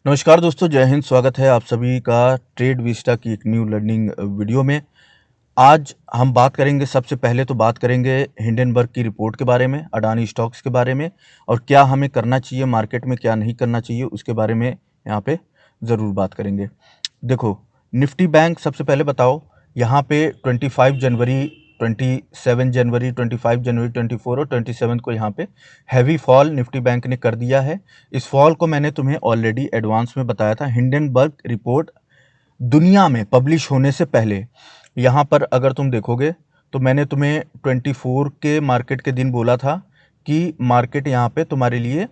नमस्कार दोस्तों, जय हिंद। स्वागत है आप सभी का ट्रेड विस्टा की एक न्यू लर्निंग वीडियो में। आज हम बात करेंगे, सबसे पहले तो बात करेंगे हिंडनबर्ग की रिपोर्ट के बारे में, अडानी स्टॉक्स के बारे में, और क्या हमें करना चाहिए मार्केट में, क्या नहीं करना चाहिए, उसके बारे में यहाँ पे ज़रूर बात करेंगे। देखो, निफ्टी बैंक सबसे पहले बताओ, यहाँ पे 25 जनवरी, 27 जनवरी, 25 जनवरी, 24 और 27 को यहाँ पे हैवी फॉल निफ्टी बैंक ने कर दिया है। इस फॉल को मैंने तुम्हें ऑलरेडी एडवांस में बताया था। हिंडनबर्ग रिपोर्ट दुनिया में पब्लिश होने से पहले, यहाँ पर अगर तुम देखोगे तो मैंने तुम्हें 24 के मार्केट के दिन बोला था कि मार्केट यहाँ पे तुम्हारे लिए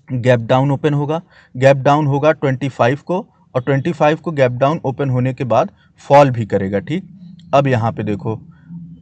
गैप डाउन ओपन होगा। गैप डाउन होगा 25 को, और 25 को गैप डाउन ओपन होने के बाद फॉल भी करेगा। ठीक, अब यहाँ पे देखो,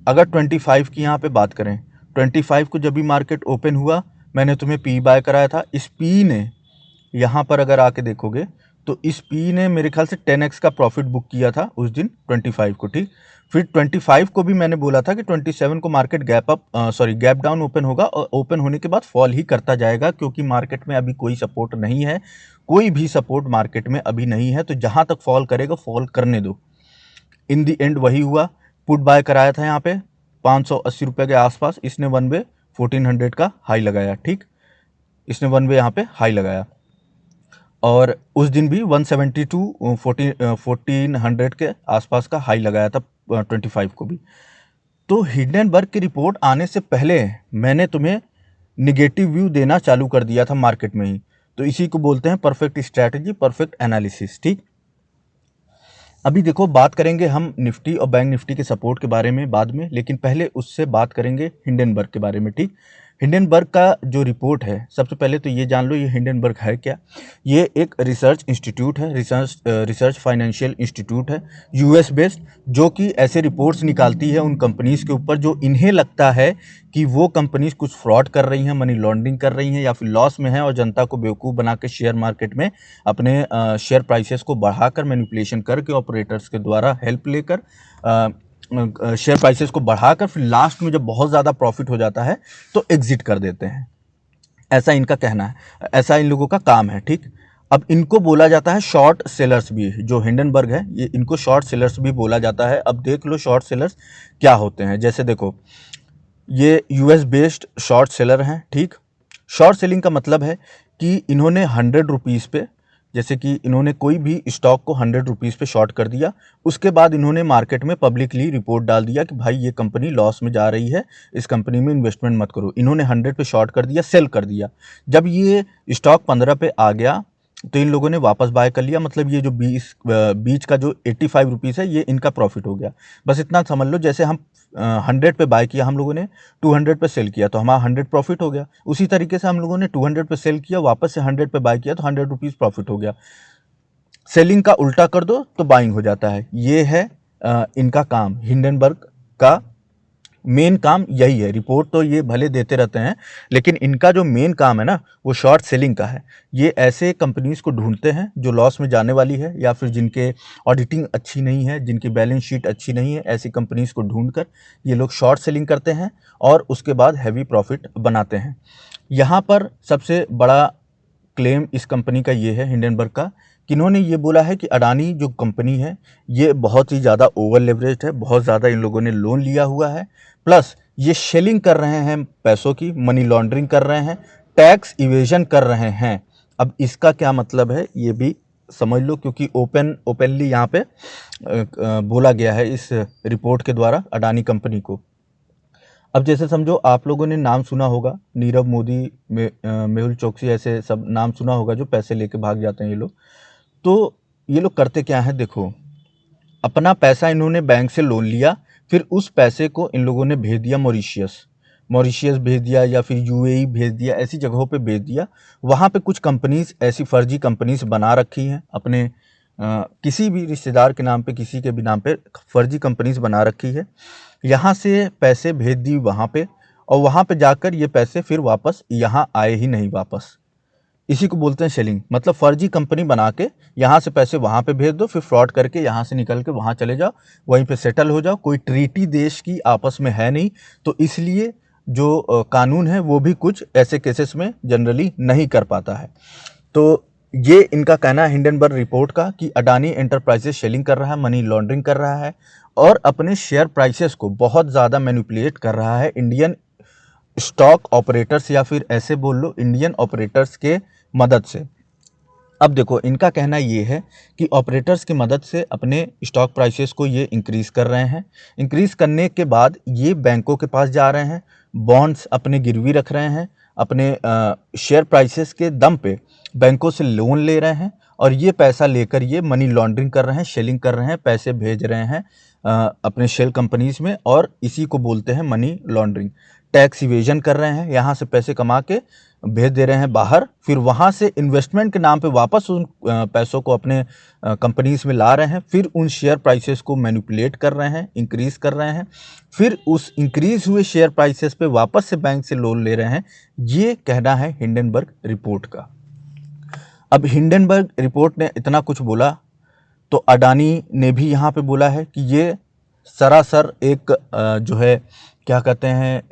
अगर 25 की यहाँ पे बात करें, 25 को जब भी मार्केट ओपन हुआ, मैंने तुम्हें पी बाय कराया था। इस पी ने यहाँ पर अगर आके देखोगे तो इस पी ने मेरे ख्याल से 10x का प्रॉफिट बुक किया था उस दिन 25 को। ठीक, फिर 25 को भी मैंने बोला था कि 27 को मार्केट गैप डाउन ओपन होगा, और ओपन होने के बाद फॉल ही करता जाएगा, क्योंकि मार्केट में अभी कोई सपोर्ट नहीं है, कोई भी सपोर्ट मार्केट में अभी नहीं है। तो जहाँ तक फॉल करेगा फॉल करने दो। इन दी एंड वही हुआ। पुट बाय कराया था यहाँ पे 580 रुपये के आसपास, इसने वन वे 1400 का हाई लगाया। ठीक, इसने वन वे यहाँ पे हाई लगाया, और उस दिन भी 172 1400 के आसपास का हाई लगाया था 25 को भी। तो हिंडनबर्ग की रिपोर्ट आने से पहले मैंने तुम्हें निगेटिव व्यू देना चालू कर दिया था मार्केट में ही। तो इसी को बोलते हैं परफेक्ट स्ट्रैटेजी, परफेक्ट एनालिसिस। ठीक, अभी देखो, बात करेंगे हम निफ्टी और बैंक निफ्टी के सपोर्ट के बारे में बाद में, लेकिन पहले उससे बात करेंगे हिंडनबर्ग के बारे में। ठीक, हिंडनबर्ग का जो रिपोर्ट है, सबसे पहले तो ये जान लो ये हिंडनबर्ग है क्या। ये एक रिसर्च इंस्टीट्यूट है, रिसर्च फाइनेंशियल इंस्टीट्यूट है, यूएस बेस्ड, जो कि ऐसे रिपोर्ट्स निकालती है उन कंपनीज के ऊपर जो इन्हें लगता है कि वो कंपनीज कुछ फ्रॉड कर रही हैं, मनी लॉन्ड्रिंग कर रही हैं, या फिर लॉस में है, और जनता को बेवकूफ़ बना के शेयर मार्केट में अपने शेयर प्राइसेस को बढ़ाकर मैनिपुलेशन करके ऑपरेटर्स के द्वारा हेल्प लेकर शेयर प्राइसेस को बढ़ाकर फिर लास्ट में जब बहुत ज़्यादा प्रॉफिट हो जाता है तो एग्जिट कर देते हैं। ऐसा इनका कहना है, ऐसा इन लोगों का काम है। ठीक, अब इनको बोला जाता है शॉर्ट सेलर्स भी, जो हिंडनबर्ग है ये इनको शॉर्ट सेलर्स भी बोला जाता है। अब देख लो शॉर्ट सेलर्स क्या होते हैं। जैसे देखो, ये यूएस बेस्ड शॉर्ट सेलर हैं। ठीक, शॉर्ट सेलिंग का मतलब है कि इन्होंने 100 रुपीज़ पे, जैसे कि इन्होंने कोई भी स्टॉक को 100 रुपीज़ पे शॉर्ट कर दिया, उसके बाद इन्होंने मार्केट में पब्लिकली रिपोर्ट डाल दिया कि भाई ये कंपनी लॉस में जा रही है, इस कंपनी में इन्वेस्टमेंट मत करो। इन्होंने 100 पे शॉर्ट कर दिया, सेल कर दिया। जब ये स्टॉक 15 पे आ गया तो इन लोगों ने वापस बाय कर लिया, मतलब ये जो बीच का जो 85 रुपीज़ है ये इनका प्रॉफिट हो गया। बस इतना समझ लो, जैसे हम 100 पे बाय किया हम लोगों ने, 200 पे सेल किया तो हमारा 100 प्रॉफिट हो गया। उसी तरीके से हम लोगों ने 200 पे सेल किया, वापस से 100 पे बाय किया तो 100 रुपीज़ प्रॉफिट हो गया। सेलिंग का उल्टा कर दो तो बाइंग हो जाता है। ये है इनका काम। हिंडनबर्ग का मेन काम यही है। रिपोर्ट तो ये भले देते रहते हैं, लेकिन इनका जो मेन काम है ना, वो शॉर्ट सेलिंग का है। ये ऐसे कंपनीज को ढूंढते हैं जो लॉस में जाने वाली है, या फिर जिनके ऑडिटिंग अच्छी नहीं है, जिनकी बैलेंस शीट अच्छी नहीं है, ऐसी कंपनीज को ढूंढकर ये लोग शॉर्ट सेलिंग करते हैं और उसके बाद हैवी प्रॉफिट बनाते हैं। यहाँ पर सबसे बड़ा क्लेम इस कंपनी का ये है, हिंडनबर्ग का, कि इन्होंने ये बोला है कि अडानी जो कंपनी है ये बहुत ही ज़्यादा ओवर लेवरेज्ड है, बहुत ज़्यादा इन लोगों ने लोन लिया हुआ है, प्लस ये शेलिंग कर रहे हैं पैसों की, मनी लॉन्ड्रिंग कर रहे हैं, टैक्स इवेजन कर रहे हैं। अब इसका क्या मतलब है ये भी समझ लो, क्योंकि ओपनली यहाँ पे बोला गया है इस रिपोर्ट के द्वारा अडानी कंपनी को। अब जैसे समझो, आप लोगों ने नाम सुना होगा नीरव मोदी, मेहुल चोकसी, ऐसे सब नाम सुना होगा जो पैसे लेके भाग जाते हैं ये लोग। तो ये लोग करते क्या है, देखो, अपना पैसा इन्होंने बैंक से लोन लिया, फिर उस पैसे को इन लोगों ने भेज दिया मॉरिशियस, मॉरिशियस भेज दिया, या फिर यूएई भेज दिया, ऐसी जगहों पे भेज दिया। वहाँ पे कुछ कंपनीज ऐसी फर्जी कंपनीज बना रखी हैं अपने किसी भी रिश्तेदार के नाम पे, किसी के भी नाम पे फर्जी कंपनीज बना रखी है। यहाँ से पैसे भेज दी वहाँ पे, और वहाँ पे जाकर ये पैसे फिर वापस यहाँ आए ही नहीं वापस। इसी को बोलते हैं सेलिंग, मतलब फर्जी कंपनी बना के यहाँ से पैसे वहाँ पे भेज दो, फिर फ्रॉड करके यहाँ से निकल के वहाँ चले जाओ, वहीं पे सेटल हो जाओ। कोई ट्रीटी देश की आपस में है नहीं, तो इसलिए जो कानून है वो भी कुछ ऐसे केसेस में जनरली नहीं कर पाता है। तो ये इनका कहना है हिंडनबर्ग रिपोर्ट का कि अडानी एंटरप्राइजेस सेलिंग कर रहा है, मनी लॉन्ड्रिंग कर रहा है और अपने शेयर प्राइसेस को बहुत ज़्यादा मैनिपुलेट कर रहा है इंडियन स्टॉक ऑपरेटर्स या फिर ऐसे बोल लो इंडियन ऑपरेटर्स के मदद से। अब देखो इनका कहना ये है कि ऑपरेटर्स की मदद से अपने स्टॉक प्राइसेस को ये इंक्रीज़ कर रहे हैं। इंक्रीज़ करने के बाद ये बैंकों के पास जा रहे हैं, बॉन्ड्स अपने गिरवी रख रहे हैं, अपने शेयर प्राइसेस के दम पे बैंकों से लोन ले रहे हैं और ये पैसा लेकर ये मनी लॉन्ड्रिंग कर रहे हैं, शेलिंग कर रहे हैं, पैसे भेज रहे हैं अपने शेल कंपनीज़ में और इसी को बोलते हैं मनी लॉन्ड्रिंग। टैक्स इवेजन कर रहे हैं, यहाँ से पैसे कमा के भेज दे रहे हैं बाहर, फिर वहाँ से इन्वेस्टमेंट के नाम पे वापस उन पैसों को अपने कंपनीज़ में ला रहे हैं, फिर उन शेयर प्राइसेस को मैनिपुलेट कर रहे हैं, इंक्रीज़ कर रहे हैं, फिर उस इंक्रीज़ हुए शेयर प्राइसेस पे वापस से बैंक से लोन ले रहे हैं। ये कहना है हिंडनबर्ग रिपोर्ट का। अब हिंडनबर्ग रिपोर्ट ने इतना कुछ बोला तो अडानी ने भी यहाँ पे बोला है कि ये सरासर एक जो है क्या कहते हैं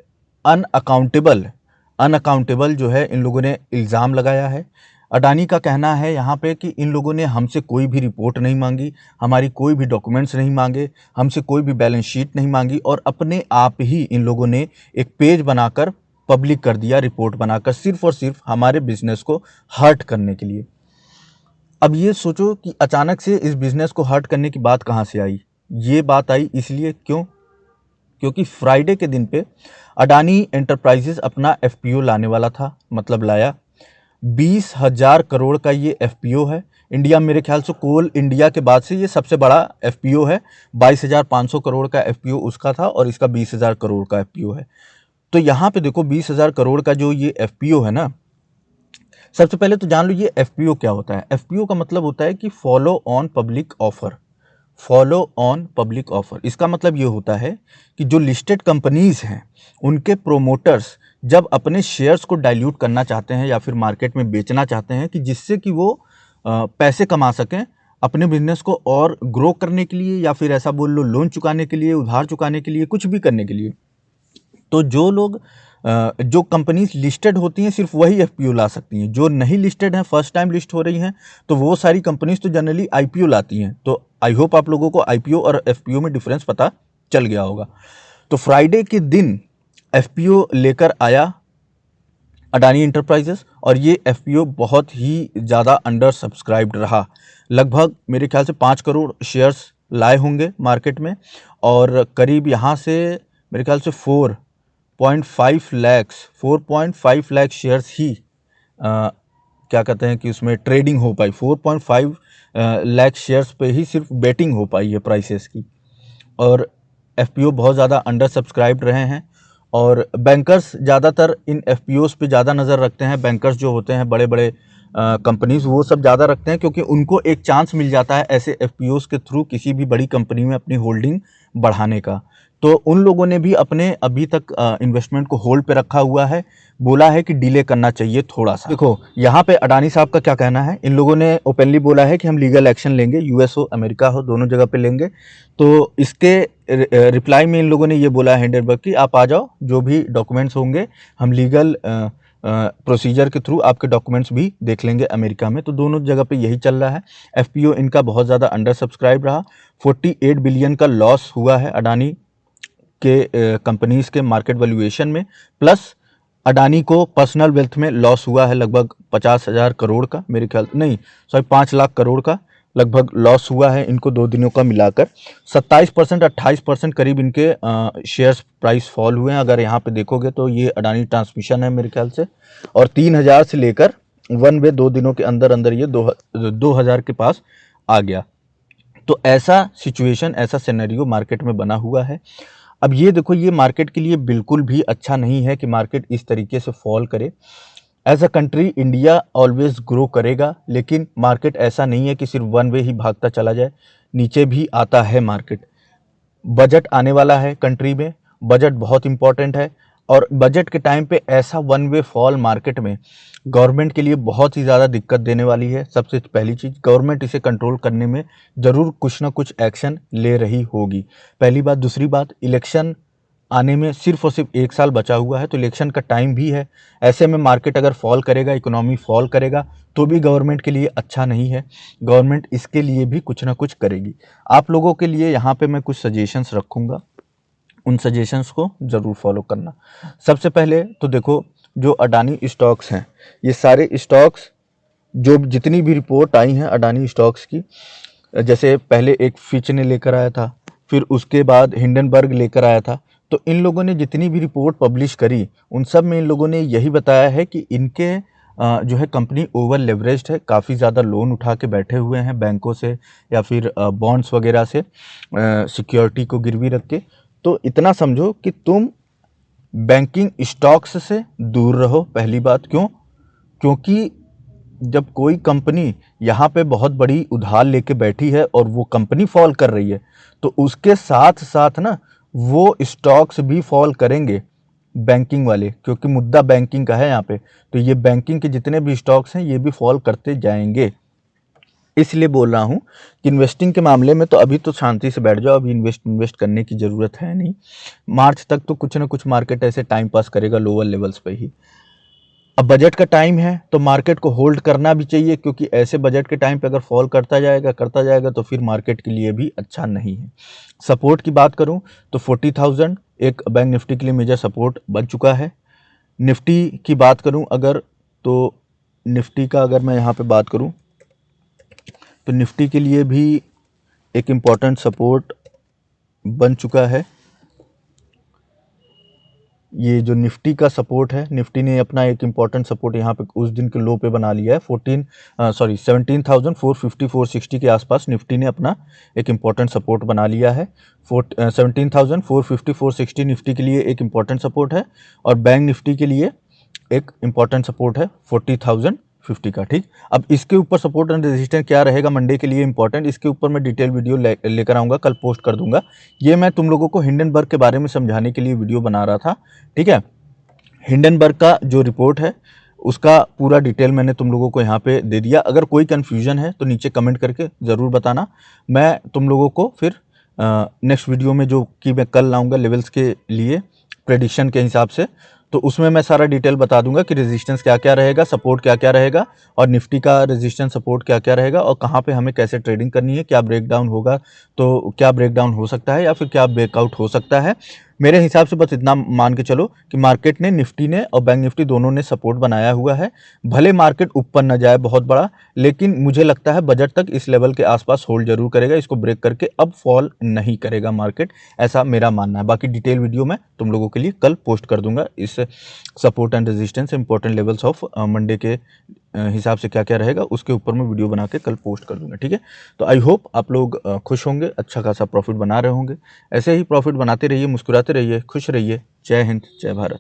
अनअकाउंटेबल जो है इन लोगों ने इल्ज़ाम लगाया है। अडानी का कहना है यहाँ पे कि इन लोगों ने हमसे कोई भी रिपोर्ट नहीं मांगी, हमारी कोई भी डॉक्यूमेंट्स नहीं मांगे, हमसे कोई भी बैलेंस शीट नहीं मांगी और अपने आप ही इन लोगों ने एक पेज बनाकर पब्लिक कर दिया, रिपोर्ट बनाकर, सिर्फ और सिर्फ हमारे बिजनेस को हर्ट करने के लिए। अब ये सोचो कि अचानक से इस बिज़नेस को हर्ट करने की बात कहाँ से आई। ये बात आई इसलिए क्योंकि फ्राइडे के दिन पे अडानी एंटरप्राइजेस अपना एफपीओ लाने वाला था, मतलब लाया। 20,000 करोड़ का ये एफपीओ है। इंडिया मेरे ख्याल से कोल इंडिया के बाद से ये सबसे बड़ा एफपीओ है। 22,500 करोड़ का एफपीओ उसका था और इसका 20,000 करोड़ का एफपीओ है। तो यहाँ पे देखो 20,000 करोड़ का जो ये एफपीओ है ना, सबसे पहले तो जान लो ये एफपीओ क्या होता है। एफपीओ का मतलब होता है कि follow on public offer. Follow on public offer इसका मतलब ये होता है कि जो लिस्टेड कंपनीज हैं उनके प्रोमोटर्स जब अपने शेयर्स को डाइल्यूट करना चाहते हैं या फिर मार्केट में बेचना चाहते हैं कि जिससे कि वो पैसे कमा सकें अपने बिजनेस को और ग्रो करने के लिए या फिर ऐसा बोल लो लोन चुकाने के लिए, उधार चुकाने के लिए, कुछ भी करने के लिए, तो जो लोग जो कंपनीज लिस्टेड होती हैं सिर्फ वही एफपीओ ला सकती हैं। जो नहीं लिस्टेड हैं, फर्स्ट टाइम लिस्ट हो रही हैं, तो वो सारी कंपनीज तो जनरली आईपीओ लाती हैं। तो आई होप आप लोगों को आईपीओ और एफपीओ में डिफरेंस पता चल गया होगा। तो फ्राइडे के दिन एफपीओ लेकर आया अडानी एंटरप्राइजेस और ये एफपीओ बहुत ही ज़्यादा अंडर सब्सक्राइब्ड रहा। लगभग मेरे ख्याल से 5 करोड़ शेयर्स लाए होंगे मार्केट में और करीब यहाँ से मेरे ख्याल से 4.5 लाख शेयर्स ही क्या कहते हैं कि उसमें ट्रेडिंग हो पाई। 4.5 लाख शेयर्स पे ही सिर्फ बेटिंग हो पाई है प्राइसेस की और एफपीओ बहुत ज़्यादा अंडर सब्सक्राइब्ड रहे हैं और बैंकर्स ज़्यादातर इन एफपीओस पे ज़्यादा नज़र रखते हैं। बैंकर्स जो होते हैं बड़े बड़े कंपनीज वो सब ज़्यादा रखते हैं क्योंकि उनको एक चांस मिल जाता है ऐसे एफपीओस के थ्रू किसी भी बड़ी कंपनी में अपनी होल्डिंग बढ़ाने का। तो उन लोगों ने भी अपने अभी तक इन्वेस्टमेंट को होल्ड पे रखा हुआ है, बोला है कि डिले करना चाहिए थोड़ा सा। देखो यहाँ पे अडानी साहब का क्या कहना है। इन लोगों ने ओपनली बोला है कि हम लीगल एक्शन लेंगे, यूएस हो अमेरिका हो दोनों जगह पे लेंगे। तो इसके रिप्लाई में इन लोगों ने ये बोला है हिंडनबर्ग की आप आ जाओ, जो भी डॉक्यूमेंट्स होंगे हम लीगल प्रोसीजर के थ्रू आपके डॉक्यूमेंट्स भी देख लेंगे अमेरिका में। तो दोनों जगह पे यही चल रहा है। एफपीओ इनका बहुत ज़्यादा अंडर सब्सक्राइब रहा। 48 बिलियन का लॉस हुआ है अडानी के कंपनीज के मार्केट वैल्यूएशन में, प्लस अडानी को पर्सनल वेल्थ में लॉस हुआ है लगभग 50,000 करोड़ का, मेरे ख्याल नहीं 5 लाख करोड़ का लगभग लॉस हुआ है इनको 2 दिनों का मिलाकर। 27% 28% करीब इनके शेयर्स प्राइस फॉल हुए हैं। अगर यहाँ पे देखोगे तो ये अडानी ट्रांसमिशन है मेरे ख्याल से, और 3,000 से लेकर 1 वे 2 दिनों के अंदर अंदर ये 2,000 के पास आ गया। तो ऐसा सिचुएशन, ऐसा सिनेरियो मार्केट में बना हुआ है। अब ये देखो ये मार्केट के लिए बिल्कुल भी अच्छा नहीं है कि मार्केट इस तरीके से फॉल करे। As a country India always grow करेगा, लेकिन मार्केट ऐसा नहीं है कि सिर्फ 1 वे ही भागता चला जाए, नीचे भी आता है मार्केट। बजट आने वाला है कंट्री में, बजट बहुत इंपॉर्टेंट है और बजट के टाइम पे ऐसा 1 वे फॉल मार्केट में गवर्नमेंट के लिए बहुत ही ज़्यादा दिक्कत देने वाली है। सबसे पहली चीज़, गवर्नमेंट इसे कंट्रोल करने में ज़रूर कुछ ना कुछ एक्शन ले रही होगी, पहली बात। दूसरी बात, इलेक्शन आने में सिर्फ और सिर्फ 1 साल बचा हुआ है, तो इलेक्शन का टाइम भी है। ऐसे में मार्केट अगर फॉल करेगा, इकोनॉमी फॉल करेगा, तो भी गवर्नमेंट के लिए अच्छा नहीं है। गवर्नमेंट इसके लिए भी कुछ ना कुछ करेगी। आप लोगों के लिए यहाँ पे मैं कुछ सजेशंस रखूँगा, उन सजेशंस को ज़रूर फॉलो करना। सबसे पहले तो देखो, जो अडानी स्टॉक्स हैं, ये सारे स्टॉक्स, जो जितनी भी रिपोर्ट आई हैं अडानी स्टॉक्स की, जैसे पहले एक फिच ने लेकर आया था, फिर उसके बाद हिंडनबर्ग लेकर आया था, तो इन लोगों ने जितनी भी रिपोर्ट पब्लिश करी, उन सब में इन लोगों ने यही बताया है कि इनके जो है कंपनी ओवर लेवरेज्ड है, काफ़ी ज़्यादा लोन उठा के बैठे हुए हैं बैंकों से या फिर बॉन्ड्स वगैरह से, सिक्योरिटी को गिरवी रख के। तो इतना समझो कि तुम बैंकिंग स्टॉक्स से दूर रहो, पहली बात। क्यों? क्योंकि जब कोई कंपनी यहाँ पे बहुत बड़ी उधार लेके बैठी है और वो कंपनी फॉल कर रही है, तो उसके साथ साथ ना वो स्टॉक्स भी फॉल करेंगे, बैंकिंग वाले, क्योंकि मुद्दा बैंकिंग का है यहाँ पे। तो ये बैंकिंग के जितने भी स्टॉक्स हैं ये भी फॉल करते जाएंगे। इसलिए बोल रहा हूँ कि इन्वेस्टिंग के मामले में तो अभी तो शांति से बैठ जाओ, अभी इन्वेस्ट करने की ज़रूरत है नहीं। मार्च तक तो कुछ ना कुछ मार्केट ऐसे टाइम पास करेगा लोअर लेवल्स पे ही। अब बजट का टाइम है तो मार्केट को होल्ड करना भी चाहिए, क्योंकि ऐसे बजट के टाइम पे अगर फॉल करता जाएगा तो फिर मार्केट के लिए भी अच्छा नहीं है। सपोर्ट की बात करूं तो 40,000 एक बैंक निफ्टी के लिए मेजर सपोर्ट बन चुका है। निफ्टी की बात करूं अगर, तो निफ्टी का अगर मैं यहाँ पे बात करूं तो निफ्टी के लिए भी एक इम्पॉर्टेंट सपोर्ट बन चुका है। ये जो निफ्टी का सपोर्ट है, निफ्टी ने अपना एक इम्पॉर्टेंट सपोर्ट यहाँ पे उस दिन के लो पे बना लिया है। 17,450 460 के आसपास निफ्टी ने अपना एक इम्पॉर्टेंट सपोर्ट बना लिया है। 17,450 460 निफ्टी के लिए एक इम्पॉर्टेंट सपोर्ट है, और बैंक निफ्टी के लिए एक इम्पॉर्टेंट सपोर्ट है 40,050 का। ठीक, अब इसके ऊपर सपोर्ट एंड रेजिस्टेंस क्या रहेगा मंडे के लिए इंपॉर्टेंट, इसके ऊपर मैं डिटेल वीडियो लेकर आऊँगा, कल पोस्ट कर दूंगा। ये मैं तुम लोगों को हिंडनबर्ग के बारे में समझाने के लिए वीडियो बना रहा था। ठीक है, हिंडनबर्ग का जो रिपोर्ट है उसका पूरा डिटेल मैंने तुम लोगों को यहाँ पे दे दिया। अगर कोई कन्फ्यूजन है तो नीचे कमेंट करके ज़रूर बताना, मैं तुम लोगों को फिर नेक्स्ट वीडियो में जो कि मैं कल लाऊंगा लेवल्स के लिए प्रेडिक्शन के हिसाब से, तो उसमें मैं सारा डिटेल बता दूंगा कि रेजिस्टेंस क्या क्या रहेगा, सपोर्ट क्या क्या रहेगा, और निफ्टी का रेजिस्टेंस सपोर्ट क्या क्या रहेगा, और कहाँ पे हमें कैसे ट्रेडिंग करनी है, क्या ब्रेकडाउन होगा, तो क्या ब्रेकडाउन हो सकता है या फिर क्या ब्रेकआउट हो सकता है। मेरे हिसाब से बस इतना मान के चलो कि मार्केट ने, निफ्टी ने और बैंक निफ्टी दोनों ने सपोर्ट बनाया हुआ है। भले मार्केट ऊपर न जाए बहुत बड़ा, लेकिन मुझे लगता है बजट तक इस लेवल के आसपास होल्ड जरूर करेगा, इसको ब्रेक करके अब फॉल नहीं करेगा मार्केट, ऐसा मेरा मानना है। बाकी डिटेल वीडियो मैं तुम लोगों के लिए कल पोस्ट कर दूंगा, इस support and resistance important levels of Monday के हिसाब से क्या क्या रहेगा उसके ऊपर मैं वीडियो बना के कल पोस्ट कर दूंगा। ठीक है, तो आई होप आप लोग खुश होंगे, अच्छा खासा प्रॉफिट बना रहे होंगे। ऐसे ही प्रॉफिट बनाते रहिए, मुस्कुराते रहिए, खुश रहिए। जय हिंद, जय भारत।